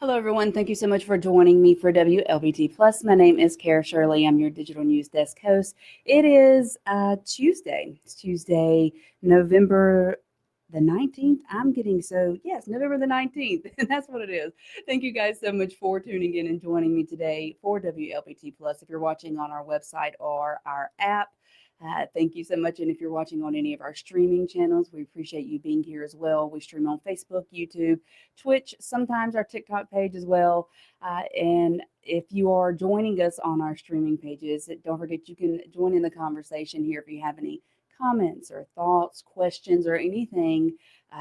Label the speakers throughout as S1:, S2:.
S1: Hello, everyone. Thank you so much for joining me for Wlbt Plus. My name is Cara Shirley. I'm your digital news desk host. It is Tuesday. It's Tuesday, November the 19th. Yes, November the 19th. And that's what it is. Thank you guys so much for tuning in and joining me today for Wlbt Plus. If you're watching on our website or our app, thank you so much. And if you're watching on any of our streaming channels, we appreciate you being here as well. We stream on Facebook, YouTube, Twitch, sometimes our TikTok page as well. And if you are joining us on our streaming pages, don't forget you can join in the conversation here if you have any comments or thoughts, questions, or anything.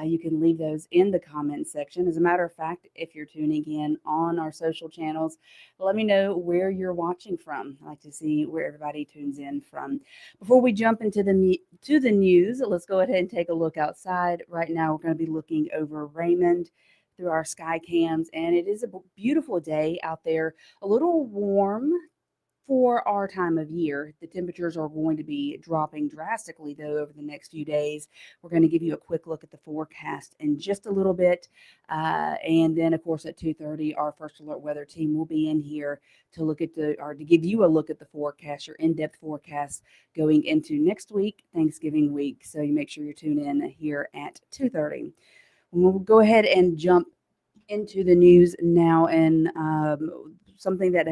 S1: You can leave those in the comments section. As a matter of fact, if you're tuning in on our social channels, let me know where you're watching from. I like to see where everybody tunes in from. Before we jump into the news, let's go ahead and take a look outside. Right now, we're going to be looking over Raymond through our sky cams, and it is a beautiful day out there. A little warm for our time of year. The temperatures are going to be dropping drastically, though, over the next few days. We're going to give you a quick look at the forecast in just a little bit. And then, of course, at 2:30, our First Alert Weather team will be in here to give you a look at the forecast, your in-depth forecast going into next week, Thanksgiving week. So you make sure you tune in here at 2:30. We'll go ahead and jump into the news now, and something that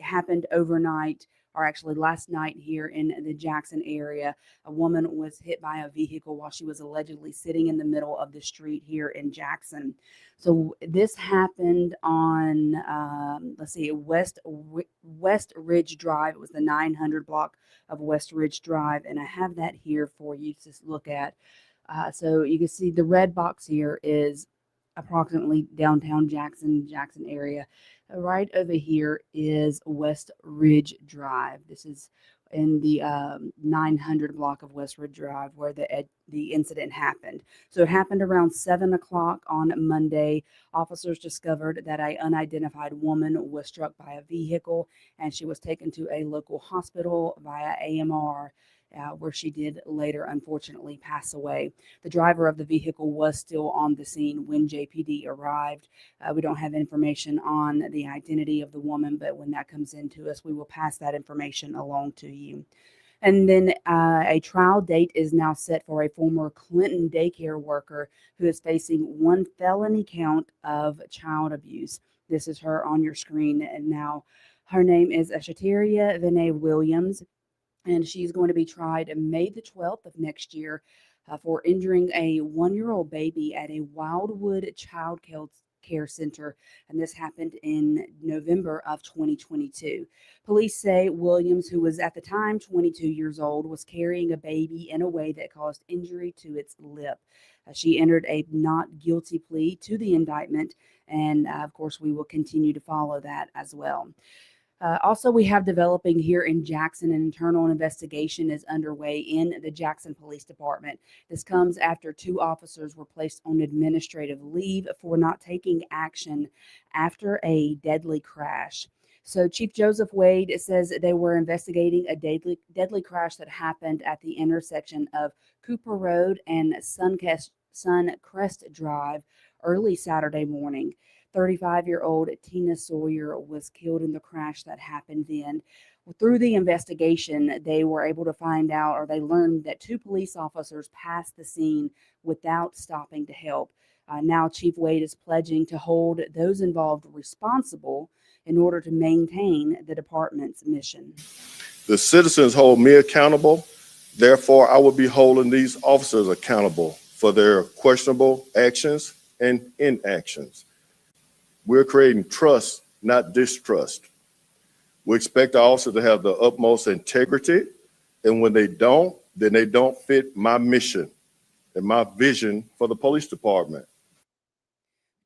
S1: happened overnight, or actually last night here in the Jackson area. A woman was hit by a vehicle while she was allegedly sitting in the middle of the street here in Jackson. So this happened on, West Ridge Drive. It was the 900 block of West Ridge Drive, and I have that here for you to look at. So you can see the red box here is approximately downtown Jackson area. Right over here is West Ridge Drive. This is in the 900 block of West Ridge Drive where the incident happened. So it happened around 7 o'clock on Monday. Officers discovered that an unidentified woman was struck by a vehicle, and she was taken to a local hospital via AMR. Where she did later, unfortunately, pass away. The driver of the vehicle was still on the scene when JPD arrived. We don't have information on the identity of the woman, but when that comes into us, we will pass that information along to you. And then a trial date is now set for a former Clinton daycare worker who is facing one felony count of child abuse. This is her on your screen. And now her name is Ashateria Vinay Williams, and she's going to be tried May the 12th of next year for injuring a 1-year-old baby at a Wildwood Child Care Center, and this happened in November of 2022. Police say Williams, who was at the time 22 years old, was carrying a baby in a way that caused injury to its lip. She entered a not guilty plea to the indictment, and of course, we will continue to follow that as well. Also, we have developing here in Jackson, an internal investigation is underway in the Jackson Police Department. This comes after 2 officers were placed on administrative leave for not taking action after a deadly crash. So Chief Joseph Wade says they were investigating a deadly crash that happened at the intersection of Cooper Road and Suncrest Drive early Saturday morning. 35-year-old Tina Sawyer was killed in the crash that happened then. Through the investigation, they were able to find out, or they learned that 2 police officers passed the scene without stopping to help. Now, Chief Wade is pledging to hold those involved responsible in order to maintain the department's mission.
S2: The citizens hold me accountable. Therefore, I will be holding these officers accountable for their questionable actions and inactions. We're creating trust, not distrust. We expect our officers to have the utmost integrity, and when they don't, then they don't fit my mission and my vision for the police department.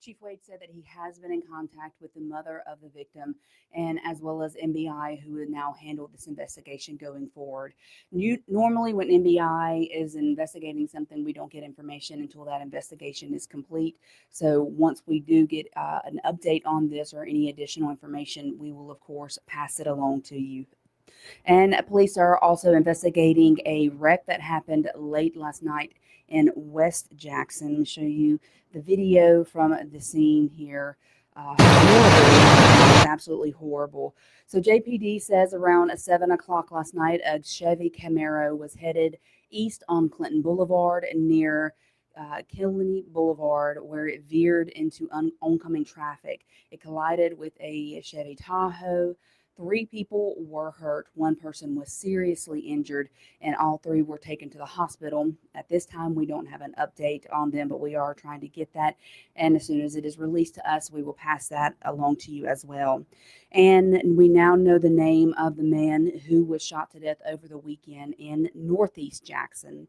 S1: Chief Wade said that he has been in contact with the mother of the victim, and as well as NBI, who will now handle this investigation going forward. Normally, when NBI is investigating something, we don't get information until that investigation is complete. So once we do get an update on this or any additional information, we will, of course, pass it along to you. And police are also investigating a wreck that happened late last night in West Jackson. Let me show you the video from the scene here. Horrible. It's absolutely horrible. So JPD says around 7 o'clock last night, a Chevy Camaro was headed east on Clinton Boulevard near Killenly Boulevard, where it veered into oncoming traffic. It collided with a Chevy Tahoe. Three people were hurt. One person was seriously injured, and all three were taken to the hospital. At this time, we don't have an update on them, but we are trying to get that. And as soon as it is released to us, we will pass that along to you as well. And we now know the name of the man who was shot to death over the weekend in Northeast Jackson.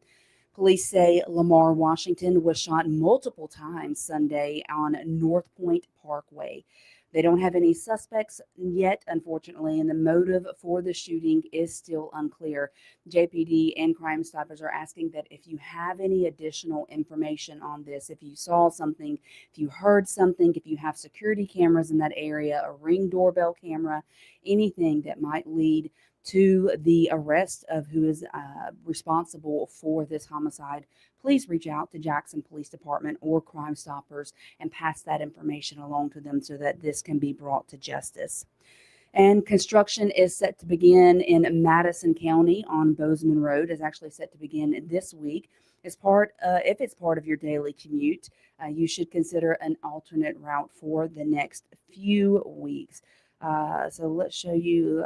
S1: Police say Lamar Washington was shot multiple times Sunday on North Point Parkway. They don't have any suspects yet, unfortunately, and the motive for the shooting is still unclear. JPD and Crime Stoppers are asking that if you have any additional information on this, if you saw something, if you heard something, if you have security cameras in that area, a Ring doorbell camera, anything that might lead to the arrest of who is responsible for this homicide, please reach out to Jackson Police Department or Crime Stoppers and pass that information along to them so that this can be brought to justice. And construction is set to begin in Madison County on Bozeman Road. Is actually set to begin this week. As part, if it's part of your daily commute, you should consider an alternate route for the next few weeks. So let's show you.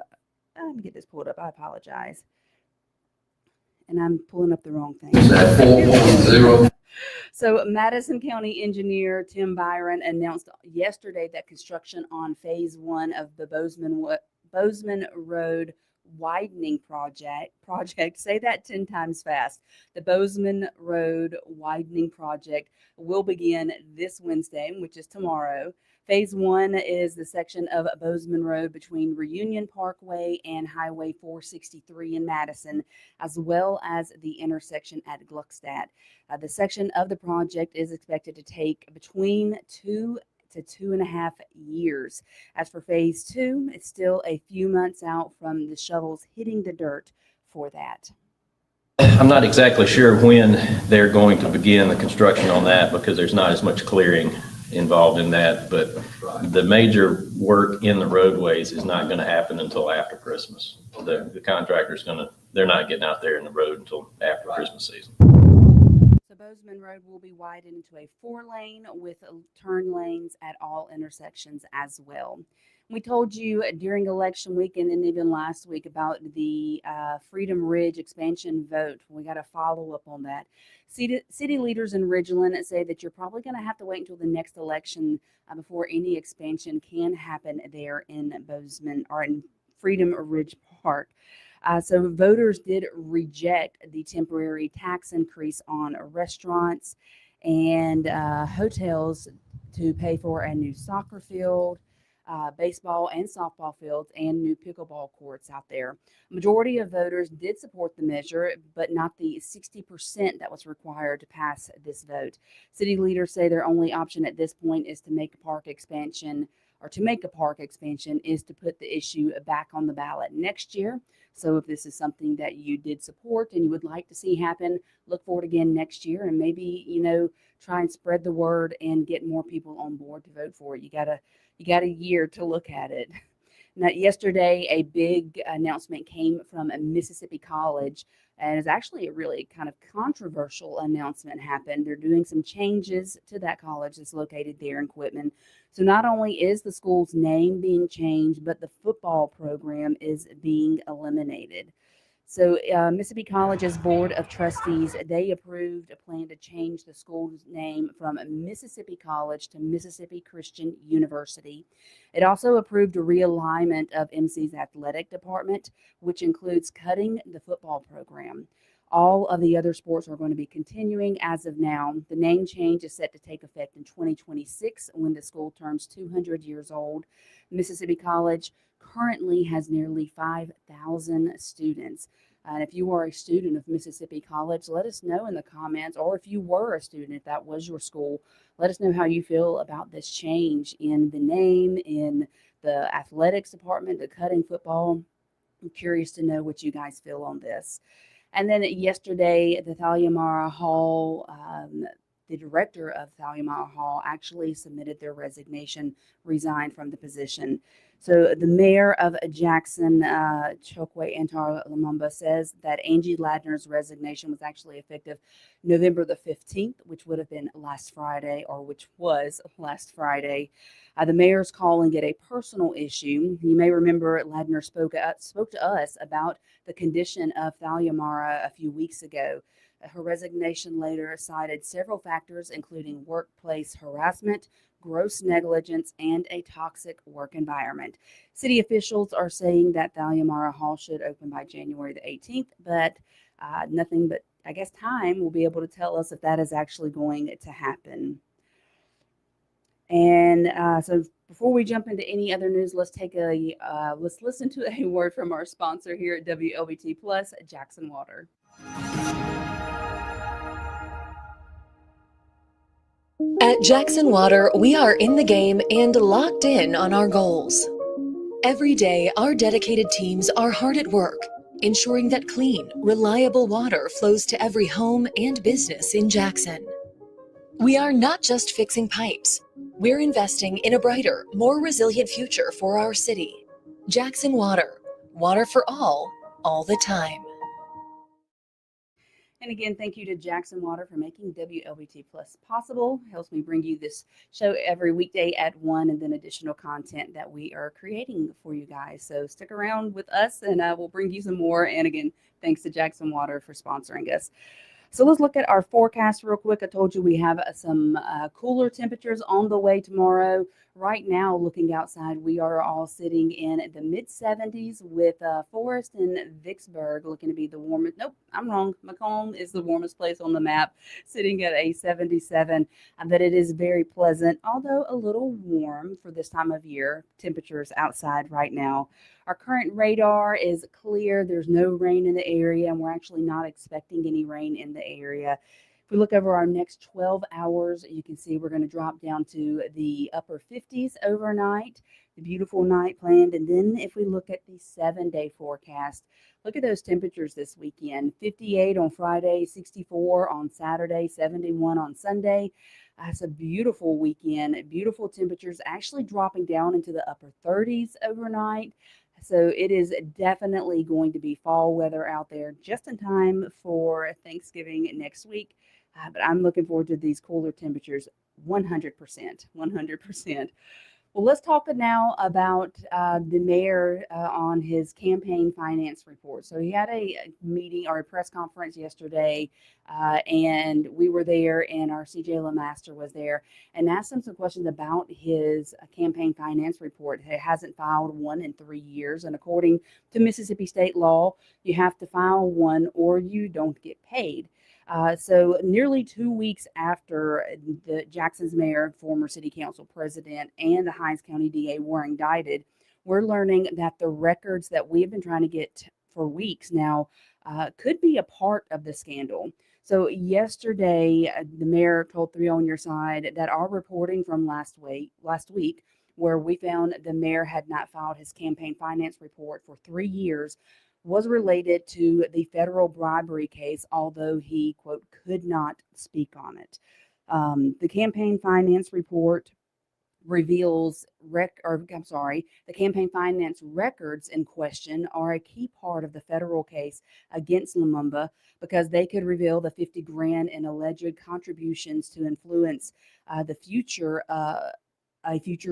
S1: Let me get this pulled up. I apologize. And I'm pulling up the wrong thing.
S3: Is that 410?
S1: So Madison County engineer Tim Byron announced yesterday that construction on phase 1 of the Bozeman Road widening project, say that 10 times fast. The Bozeman Road widening project will begin this Wednesday, which is tomorrow. Phase 1 is the section of Bozeman Road between Reunion Parkway and Highway 463 in Madison, as well as the intersection at Gluckstadt. The section of the project is expected to take between 2 to 2.5 years. As for phase 2, it's still a few months out from the shovels hitting the dirt for that.
S3: I'm not exactly sure when they're going to begin the construction on that because there's not as much clearing involved in that, but the major work in the roadways is not going to happen until after Christmas. The contractor's they're not getting out there in the road until after Christmas season.
S1: So Bozeman Road will be widened into a 4-lane with turn lanes at all intersections as well. We told you during election weekend and even last week about the Freedom Ridge expansion vote. We got a follow up on that. City leaders in Ridgeland say that you're probably going to have to wait until the next election before any expansion can happen there in Bozeman or in Freedom Ridge Park. So voters did reject the temporary tax increase on restaurants and hotels to pay for a new soccer field, baseball and softball fields, and new pickleball courts out there. Majority of voters did support the measure, but not the 60% that was required to pass this vote. City leaders say their only option at this point is to make a park expansion is to put the issue back on the ballot next year. So if this is something that you did support and you would like to see happen, look for it again next year and maybe, try and spread the word and get more people on board to vote for it. You got a year to look at it. Now, yesterday, a big announcement came from Mississippi College, and it's actually a really kind of controversial announcement happened. They're doing some changes to that college that's located there in Quitman. So not only is the school's name being changed, but the football program is being eliminated. So Mississippi College's Board of Trustees, they approved a plan to change the school's name from Mississippi College to Mississippi Christian University. It also approved a realignment of MC's athletic department, which includes cutting the football program. All of the other sports are going to be continuing as of now. The name change is set to take effect in 2026 when the school turns 200 years old. Mississippi College currently has nearly 5,000 students. And if you are a student of Mississippi College, let us know in the comments, or if you were a student, if that was your school, let us know how you feel about this change in the name, in the athletics department, the cutting football. I'm curious to know what you guys feel on this. And then yesterday, the Thalia Mara Hall, the director of Thalhimer Hall actually submitted their resignation, resigned from the position. So the mayor of Jackson, Chokwe Antar Lumumba, says that Angie Ladner's resignation was actually effective November the 15th, which would have been last Friday, or which was last Friday. The mayor's calling it a personal issue. You may remember Ladner spoke to us about the condition of Thalhimer a few weeks ago. Her resignation later cited several factors, including workplace harassment, gross negligence, and a toxic work environment. City officials are saying that Thalhimer Hall should open by January the 18th, but nothing but, I guess, time will be able to tell us if that is actually going to happen. And so before we jump into any other news, let's listen to a word from our sponsor here at WLBT Plus, Jackson Water.
S4: At Jackson Water, we are in the game and locked in on our goals. Every day, our dedicated teams are hard at work, ensuring that clean, reliable water flows to every home and business in Jackson. We are not just fixing pipes. We're investing in a brighter, more resilient future for our city. Jackson Water, water for all the time.
S1: And again, thank you to Jackson Water for making WLBT Plus possible. Helps me bring you this show every weekday at 1, and then additional content that we are creating for you guys. So stick around with us, and we'll bring you some more. And again, thanks to Jackson Water for sponsoring us. So let's look at our forecast real quick. I told you we have some cooler temperatures on the way tomorrow. Right now, looking outside, we are all sitting in the mid-70s with Forest and Vicksburg looking to be the warmest. Nope, I'm wrong. Macomb is the warmest place on the map, sitting at a 77. But it is very pleasant, although a little warm for this time of year. Temperatures outside right now. Our current radar is clear. There's no rain in the area, and we're actually not expecting any rain in the area. If we look over our next 12 hours, you can see we're going to drop down to the upper 50s overnight. The beautiful night planned. And then if we look at the 7-day forecast, look at those temperatures this weekend. 58 on Friday, 64 on Saturday, 71 on Sunday. It's a beautiful weekend. Beautiful temperatures actually dropping down into the upper 30s overnight. So it is definitely going to be fall weather out there just in time for Thanksgiving next week. But I'm looking forward to these cooler temperatures 100%. Well, let's talk now about the mayor on his campaign finance report. So he had a meeting or a press conference yesterday, and we were there, and our CJ LeMaster was there, and asked him some questions about his campaign finance report. He hasn't filed one in 3 years, and according to Mississippi state law, you have to file one or you don't get paid. So nearly 2 weeks after the Jackson's mayor, former city council president, and the Hinds County DA were indicted, we're learning that the records that we have been trying to get for weeks now could be a part of the scandal. So yesterday, the mayor told 3 on Your Side that our reporting from last week, where we found the mayor had not filed his campaign finance report for 3 years, was related to the federal bribery case, although he, quote, could not speak on it. The campaign finance report reveals the campaign finance records in question are a key part of the federal case against Lumumba because they could reveal the $50,000 in alleged contributions to influence a future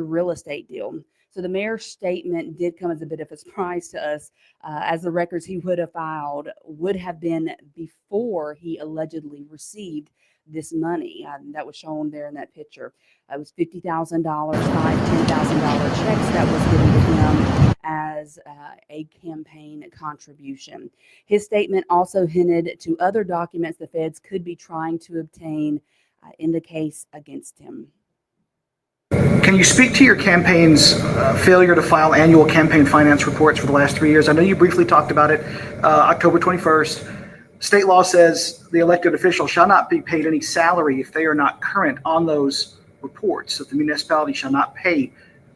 S1: real estate deal. So the mayor's statement did come as a bit of a surprise to us, as the records he would have filed would have been before he allegedly received this money that was shown there in that picture. It was $50,000, $5,000, $10,000 checks that was given to him as a campaign contribution. His statement also hinted to other documents the feds could be trying to obtain in the case against him.
S5: Can you speak to your campaign's failure to file annual campaign finance reports for the last 3 years? I know you briefly talked about it October 21st. State law says the elected official shall not be paid any salary if they are not current on those reports. So the municipality shall not pay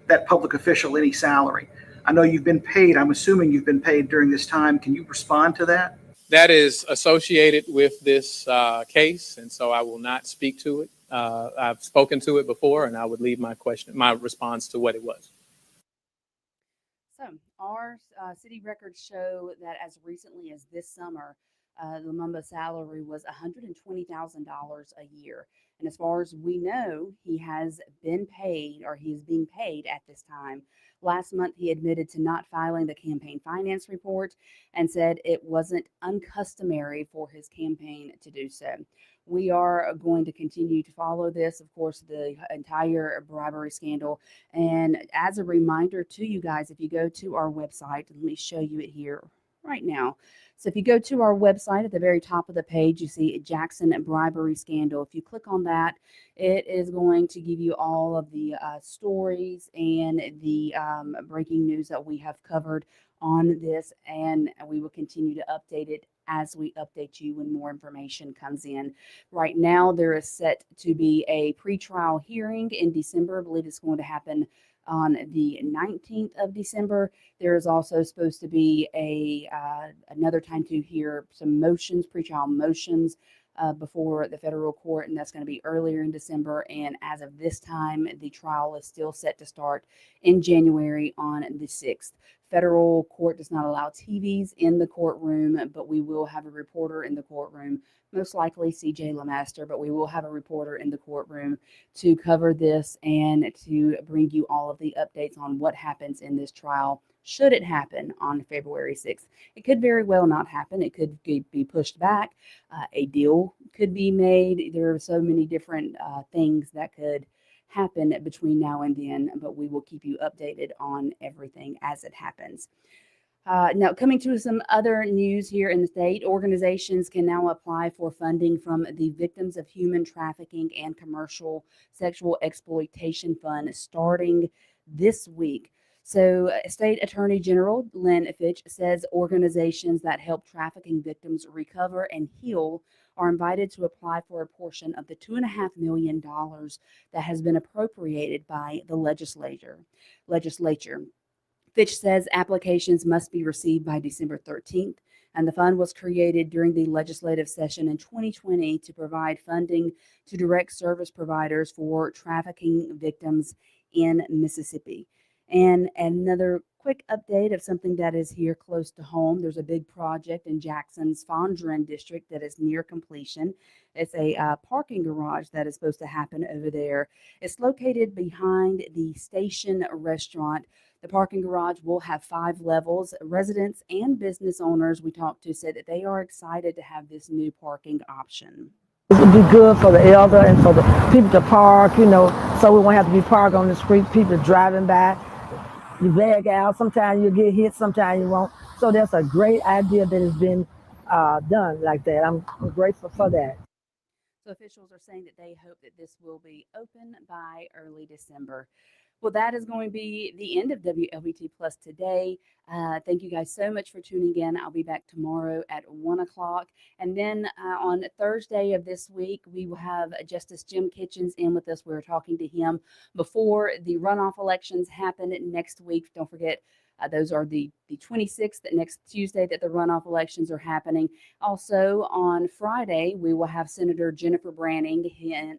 S5: that public official any salary. I know you've been paid. I'm assuming you've been paid during this time. Can you respond to that?
S6: That is associated with this case, and so I will not speak to it. I've spoken to it before, and I would leave my response to what it was.
S1: So our city records show that as recently as this summer, Lumumba's salary was $120,000 a year. And as far as we know, he has been paid, or he is being paid at this time. Last month, he admitted to not filing the campaign finance report and said it wasn't uncustomary for his campaign to do so. We are going to continue to follow this, of course, the entire bribery scandal. And as a reminder to you guys, if you go to our website, let me show you it here right now. So if you go to our website at the very top of the page, you see Jackson bribery scandal. If you click on that, it is going to give you all of the stories and the breaking news that we have covered on this, and we will continue to update it as we update you when more information comes in. Right now, there is set to be a pretrial hearing in December. I believe it's going to happen on the 19th of December. There is also supposed to be another time to hear some motions, pretrial motions, before the federal court, and that's going to be earlier in December. And as of this time, the trial is still set to start in January on the 6th. Federal court does not allow TVs in the courtroom, but we will have a reporter in the courtroom, most likely CJ Lemaster, but we will have a reporter in the courtroom to cover this and to bring you all of the updates on what happens in this trial should it happen on February 6th. It could very well not happen. It could be pushed back. A deal could be made. There are so many different things that could happen between now and then, but we will keep you updated on everything as it happens. Now, coming to some other news here in the state, organizations can now apply for funding from the Victims of Human Trafficking and Commercial Sexual Exploitation Fund starting this week. So, State Attorney General Lynn Fitch says organizations that help trafficking victims recover and heal are invited to apply for a portion of the $2.5 million that has been appropriated by the legislature. Fitch says applications must be received by December 13th, and the fund was created during the legislative session in 2020 to provide funding to direct service providers for trafficking victims in Mississippi. And another quick update of something that is here close to home. There's a big project in Jackson's Fondren district that is near completion. It's a parking garage that is supposed to happen over there. It's located behind the Station restaurant. The parking garage will have 5 levels. Residents and business owners we talked to said that they are excited to have this new parking option.
S7: It would be good for the elder and for the people to park, so we won't have to be parked on the street, people driving by. You leg out, sometimes you get hit, sometimes you won't. So that's a great idea that has been done like that. I'm grateful for that.
S1: So officials are saying that they hope that this will be open by early December. Well, that is going to be the end of WLBT Plus today. Thank you guys so much for tuning in. I'll be back tomorrow at 1 o'clock. And then on Thursday of this week, we will have Justice Jim Kitchens in with us. We're talking to him before the runoff elections happen next week. Don't forget, those are the 26th, next Tuesday, that the runoff elections are happening. Also, on Friday, we will have Senator Jennifer Branning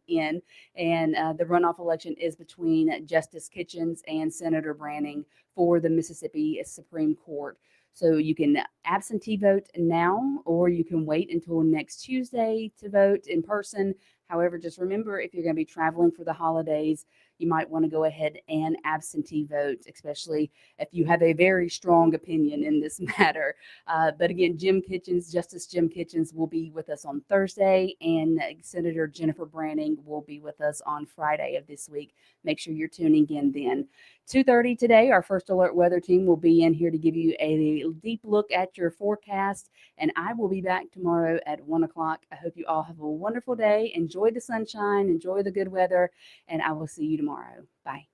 S1: in, and the runoff election is between Justice Kitchens and Senator Branning for the Mississippi Supreme Court. So you can absentee vote now, or you can wait until next Tuesday to vote in person. However, just remember, if you're going to be traveling for the holidays, you might want to go ahead and absentee vote, especially if you have a very strong opinion in this matter. But again, Justice Jim Kitchens will be with us on Thursday, and Senator Jennifer Branning will be with us on Friday of this week. Make sure you're tuning in then. 2:30 today, our First Alert weather team will be in here to give you a deep look at your forecast, and I will be back tomorrow at 1 o'clock. I hope you all have a wonderful day. Enjoy the sunshine, enjoy the good weather, and I will see you tomorrow. Bye.